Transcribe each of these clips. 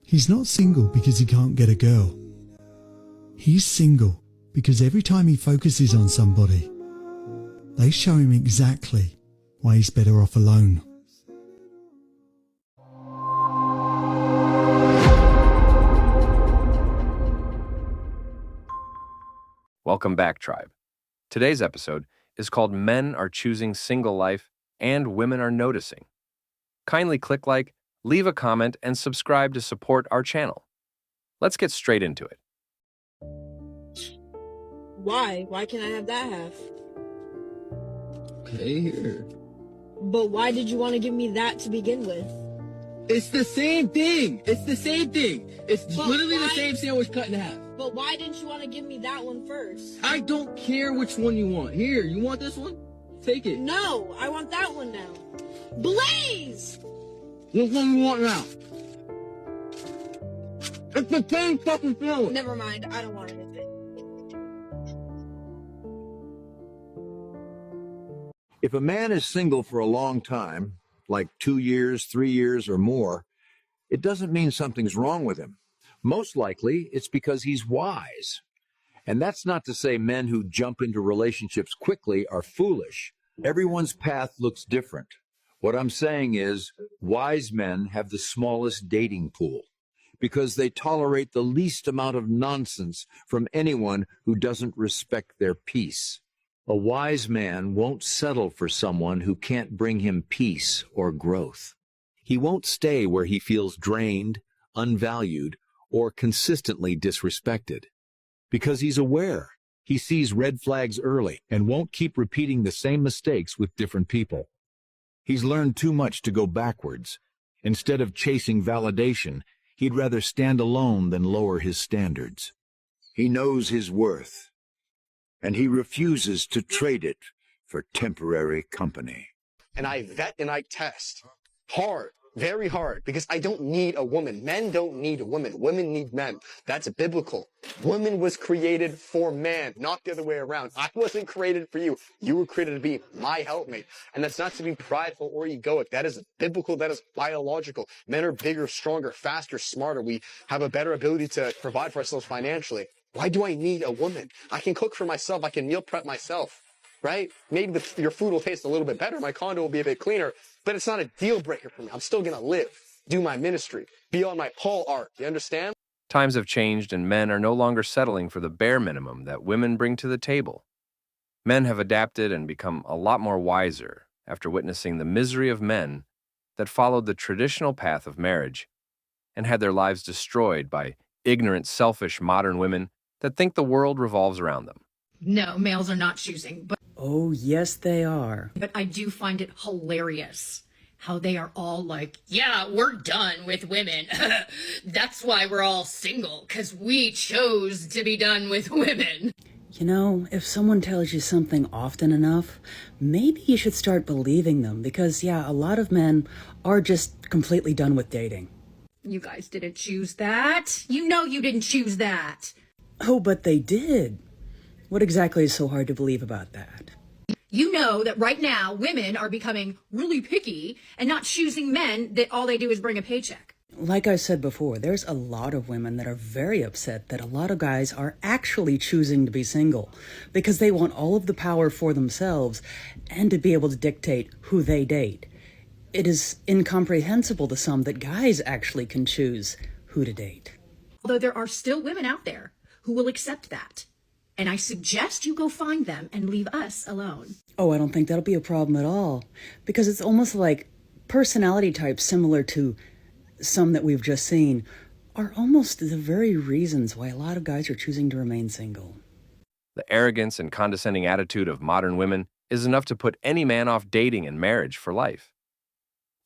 He's not single because he can't get a girl. He's single because every time he focuses on somebody, they show him exactly why he's better off alone. Welcome back, tribe. Today's episode is called Men Are Choosing Single Life and Women Are Noticing. Kindly click like, leave a comment, and subscribe to support our channel. Let's get straight into it. Why? Why can't I have that half? Okay, here. But why did you want to give me that to begin with? It's the same thing. It's the same thing. It's But literally why- the same sandwich cut in half. But why didn't you want to give me that one first? I don't care which one you want. Here, you want this one? Take it. No, I want that one now. Blaze! Which one you want now? It's the same fucking sandwich. Never mind, I don't want anything. If a man is single for a long time, like 2 years, 3 years, or more, it doesn't mean something's wrong with him. Most likely, it's because he's wise. And that's not to say men who jump into relationships quickly are foolish. Everyone's path looks different. What I'm saying is, wise men have the smallest dating pool because they tolerate the least amount of nonsense from anyone who doesn't respect their peace. A wise man won't settle for someone who can't bring him peace or growth. He won't stay where he feels drained, unvalued, or consistently disrespected. Because he's aware. He sees red flags early and won't keep repeating the same mistakes with different people. He's learned too much to go backwards. Instead of chasing validation, he'd rather stand alone than lower his standards. He knows his worth, and he refuses to trade it for temporary company. And I vet and I test hard, very hard, because I don't need a woman. Men don't need a woman. Women need men. That's biblical. Woman was created for man, not the other way around. I wasn't created for you. You were created to be my helpmate. And that's not to be prideful or egoic. That is biblical. That is biological. Men are bigger, stronger, faster, smarter. We have a better ability to provide for ourselves financially. Why do I need a woman? I can cook for myself. I can meal prep myself. Right? Maybe your food will taste a little bit better. My condo will be a bit cleaner, but it's not a deal breaker for me. I'm still going to live, do my ministry, be on my pole art. You understand? Times have changed and men are no longer settling for the bare minimum that women bring to the table. Men have adapted and become a lot more wiser after witnessing the misery of men that followed the traditional path of marriage and had their lives destroyed by ignorant, selfish modern women that think the world revolves around them. No, males are not choosing, but Oh, yes, they are. I do find it hilarious how they are all like, yeah, we're done with women. That's why we're all single, because we chose to be done with women. You know, if someone tells you something often enough, maybe you should start believing them because, yeah, a lot of men are just completely done with dating. You guys didn't choose that. You know you didn't choose that. Oh, but they did. What exactly is so hard to believe about that? You know that right now women are becoming really picky and not choosing men that all they do is bring a paycheck. Like I said before, there's a lot of women that are very upset that a lot of guys are actually choosing to be single because they want all of the power for themselves and to be able to dictate who they date. It is incomprehensible to some that guys actually can choose who to date. Although there are still women out there who will accept that. And I suggest you go find them and leave us alone. Oh, I don't think that'll be a problem at all. Because it's almost like personality types similar to some that we've just seen are almost the very reasons why a lot of guys are choosing to remain single. The arrogance and condescending attitude of modern women is enough to put any man off dating and marriage for life.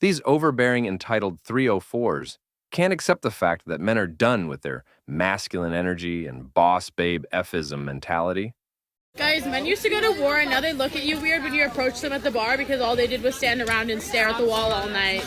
These overbearing, entitled 304s can't accept the fact that men are done with their masculine energy and boss babe f-ism mentality. Guys, men used to go to war and now they look at you weird when you approach them at the bar because all they did was stand around and stare at the wall all night.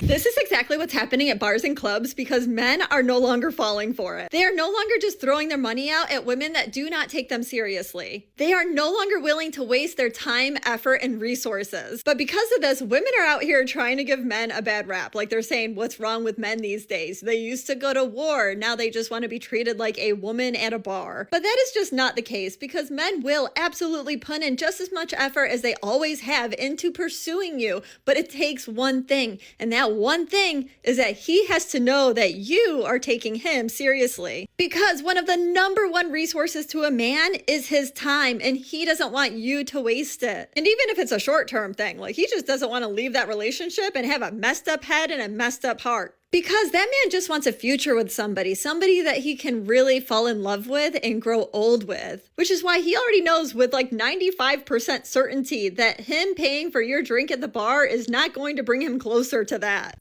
This is exactly what's happening at bars and clubs because men are no longer falling for it. They are no longer just throwing their money out at women that do not take them seriously. They are no longer willing to waste their time, effort, and resources. But because of this, women are out here trying to give men a bad rap. Like they're saying, what's wrong with men these days? They used to go to war. Now they just want to be treated like a woman at a bar. But that is just not the case because men will absolutely put in just as much effort as they always have into pursuing you. But it takes one thing, and that one thing is that he has to know that you are taking him seriously. Because one of the number one resources to a man is his time, and he doesn't want you to waste it. And even if it's a short-term thing, like he just doesn't want to leave that relationship and have a messed up head and a messed up heart. Because that man just wants a future with somebody that he can really fall in love with and grow old with. Which is why he already knows with like 95% certainty that him paying for your drink at the bar is not going to bring him closer to that.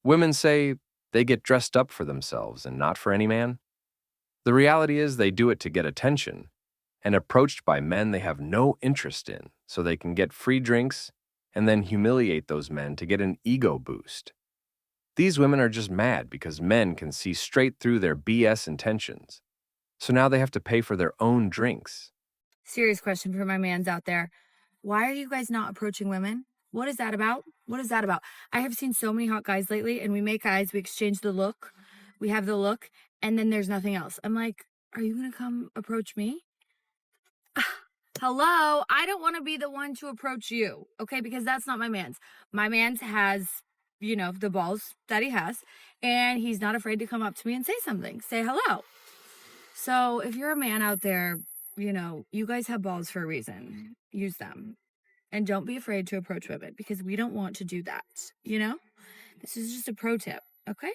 Women say they get dressed up for themselves and not for any man. The reality is they do it to get attention and approached by men they have no interest in so they can get free drinks and then humiliate those men to get an ego boost. These women are just mad because men can see straight through their BS intentions. So now they have to pay for their own drinks. Serious question for my mans out there. Why are you guys not approaching women? What is that about? What is that about? I have seen so many hot guys lately, and we make eyes, we exchange the look, we have the look, and then there's nothing else. I'm like, are you going to come approach me? Hello? I don't want to be the one to approach you, okay? Because that's not my man's. My man's has, you know, the balls that he has, and he's not afraid to come up to me and say something, say hello. So if you're a man out there, you know, you guys have balls for a reason. Use them. And don't be afraid to approach women because we don't want to do that, you know? This is just a pro tip, okay?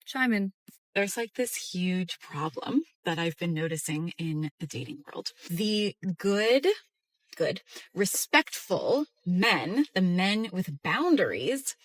Chime in. There's like this huge problem that I've been noticing in the dating world. The good, respectful men, the men with boundaries,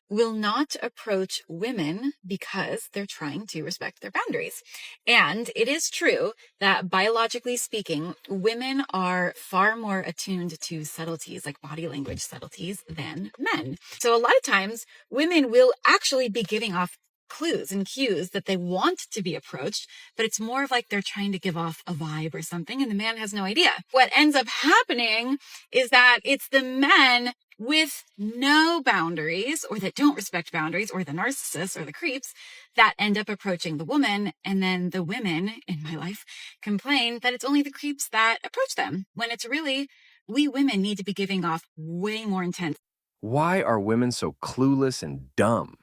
will not approach women because they're trying to respect their boundaries. And it is true that biologically speaking, women are far more attuned to subtleties, like body language subtleties, than men. So a lot of times women will actually be giving off clues and cues that they want to be approached, but it's more of like they're trying to give off a vibe or something, and the man has no idea. What ends up happening is that it's the men with no boundaries or that don't respect boundaries or the narcissists or the creeps that end up approaching the woman. And then the women in my life complain that it's only the creeps that approach them when it's really we women need to be giving off way more intense. Why are women so clueless and dumb?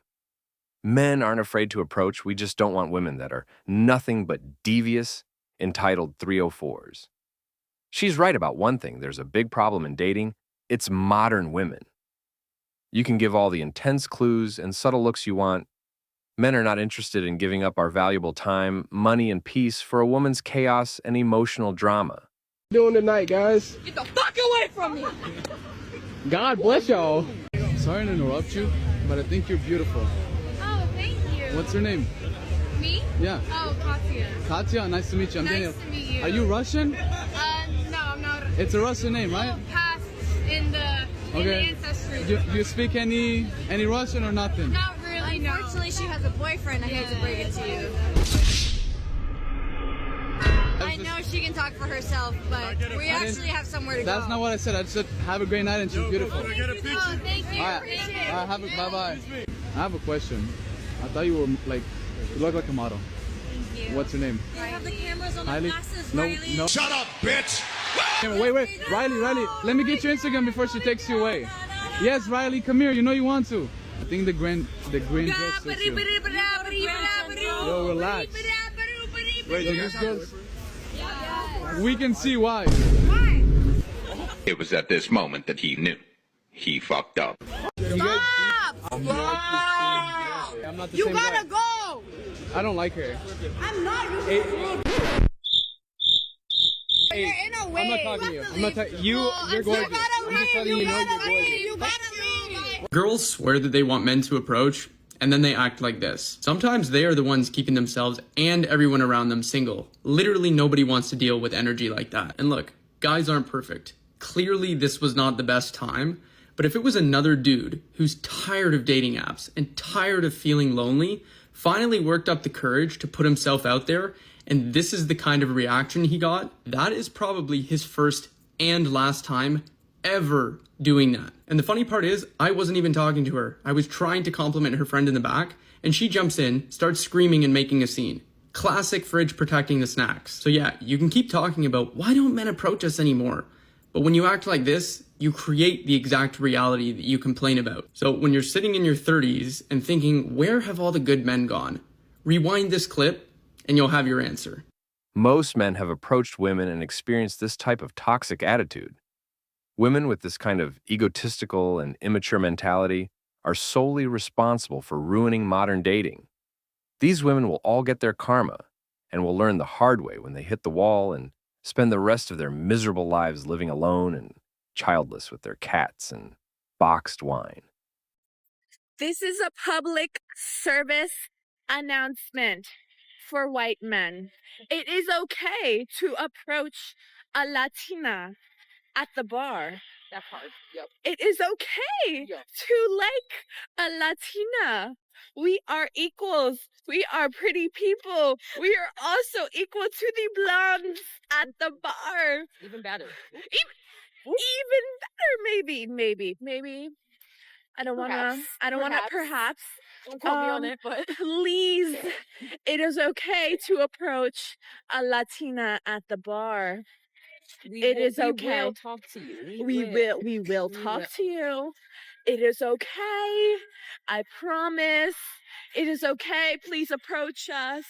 Men aren't afraid to approach. We just don't want women that are nothing but devious, entitled 304s. She's right about one thing. There's a big problem in dating. It's modern women. You can give all the intense clues and subtle looks you want. Men are not interested in giving up our valuable time, money, and peace for a woman's chaos and emotional drama. Doing tonight, guys? Get the fuck away from me! God bless y'all. Sorry to interrupt you, but I think you're beautiful. Oh, thank you. What's your name? Me? Yeah. Oh, Katya. Katya, nice to meet you. I'm Nice Daniel. to meet you. Are you Russian? No, I'm not. It's a Russian name, right? Past in the ancestry. Do you speak any Russian or nothing? Not really, no. Unfortunately, she has a boyfriend. I hate to break it to you. I know she can talk for herself, but we actually have somewhere to go. That's not what I said. I just said have a great night and she's beautiful. Thank you. Oh, thank you. All right, bye-bye. I have a question. I thought you were like, you look like a model. Thank you. What's your name? I have the cameras on the Riley? glasses, No, Riley. no. Shut up, bitch! Wait. Riley, let me get your Instagram before she takes you away. Yes, Riley, come here. You know you want to. I think the green dress suits you. Yo, relax. Wait, Yo, this girl's... We can see why. It was at this moment that he knew. He fucked up. Stop! I'm not the You same gotta guy. go! I don't like her. I'm not. You're in a way. I'm not talking to you. I'm not talking. You're gorgeous. I'm just letting you know you're gorgeous. You gotta leave. Girls swear that they want men to approach, and then they act like this. Sometimes they are the ones keeping themselves and everyone around them single. Literally nobody wants to deal with energy like that. And look, guys aren't perfect. Clearly this was not the best time, But if it was another dude who's tired of dating apps and tired of feeling lonely, finally worked up the courage to put himself out there, and this is the kind of reaction he got, that is probably his first and last time ever doing that. And the funny part is, I wasn't even talking to her. I was trying to compliment her friend in the back, and she jumps in, starts screaming and making a scene. Classic fridge protecting the snacks. So yeah, you can keep talking about why don't men approach us anymore? But when you act like this, you create the exact reality that you complain about. So when you're sitting in your 30s and thinking, where have all the good men gone? Rewind this clip and you'll have your answer. Most men have approached women and experienced this type of toxic attitude. Women with this kind of egotistical and immature mentality are solely responsible for ruining modern dating. These women will all get their karma and will learn the hard way when they hit the wall and spend the rest of their miserable lives living alone and childless with their cats and boxed wine. This is a public service announcement for white men. It is okay to approach a Latina at the bar. That part. Yep. It is okay to like a Latina. We are equals. We are pretty people. We are also equal to the blondes at the bar. Even better. Even better, maybe. I don't wanna, perhaps. Don't quote me on it, but please, it is okay to approach a Latina at the bar. It is okay. We will talk to you. We will talk to you. It is okay. I promise. It is okay. Please approach us.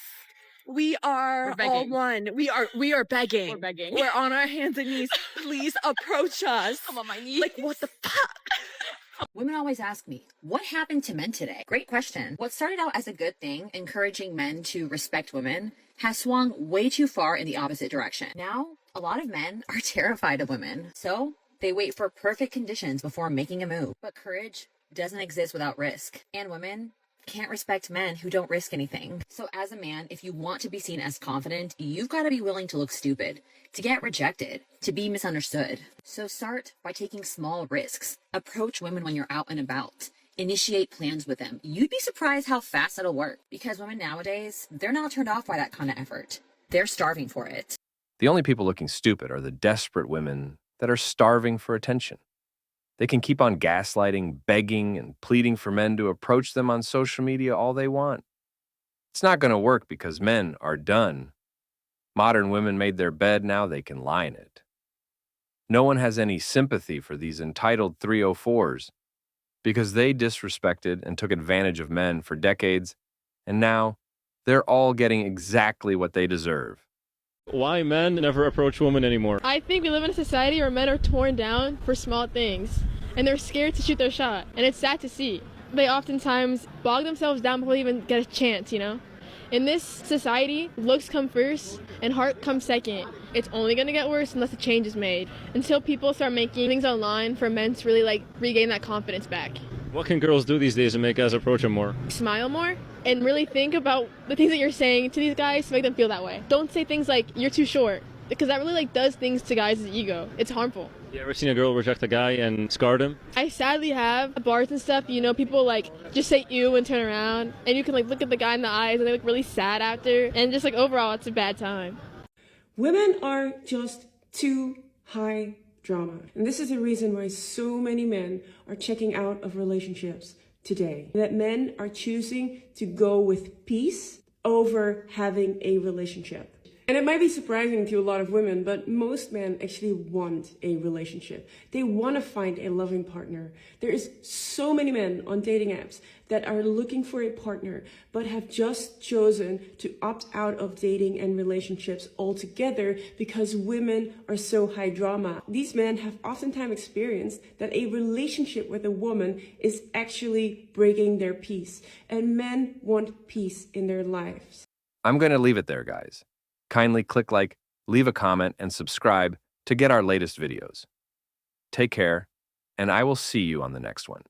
We are all one. We are begging. We're begging. We're on our hands and knees. Please approach us. I'm on my knees. Like, what the fuck? Women always ask me, what happened to men today? Great question. What started out as a good thing, encouraging men to respect women, has swung way too far in the opposite direction. Now, a lot of men are terrified of women, so they wait for perfect conditions before making a move. But courage doesn't exist without risk, and women can't respect men who don't risk anything. So as a man, if you want to be seen as confident, you've got to be willing to look stupid, to get rejected, to be misunderstood. So start by taking small risks. Approach women when you're out and about. Initiate plans with them. You'd be surprised how fast it'll work, because women nowadays, they're not turned off by that kind of effort. They're starving for it. The only people looking stupid are the desperate women that are starving for attention. They can keep on gaslighting, begging, and pleading for men to approach them on social media all they want. It's not going to work because men are done. Modern women made their bed, now they can lie in it. No one has any sympathy for these entitled 304s because they disrespected and took advantage of men for decades, and now they're all getting exactly what they deserve. Why men never approach women anymore? I think we live in a society where men are torn down for small things, and they're scared to shoot their shot, and it's sad to see. They oftentimes bog themselves down before they even get a chance, you know? In this society, looks come first and heart comes second. It's only going to get worse unless a change is made, until people start making things online for men to really regain that confidence back. What can girls do these days to make guys approach them more? Smile more and really think about the things that you're saying to these guys to make them feel that way. Don't say things like, you're too short, because that really does things to guys' ego. It's harmful. You ever seen a girl reject a guy and scarred him? I sadly have. At bars and stuff, you know, people just say ew and turn around, and you can look at the guy in the eyes and they look really sad after, and just overall it's a bad time. Women are just too high drama. And this is the reason why so many men are checking out of relationships today. That men are choosing to go with peace over having a relationship. And it might be surprising to a lot of women, but most men actually want a relationship. They want to find a loving partner. There is so many men on dating apps that are looking for a partner, but have just chosen to opt out of dating and relationships altogether because women are so high drama. These men have oftentimes experienced that a relationship with a woman is actually breaking their peace, and men want peace in their lives. I'm going to leave it there, guys. Kindly click like, leave a comment, and subscribe to get our latest videos. Take care, and I will see you on the next one.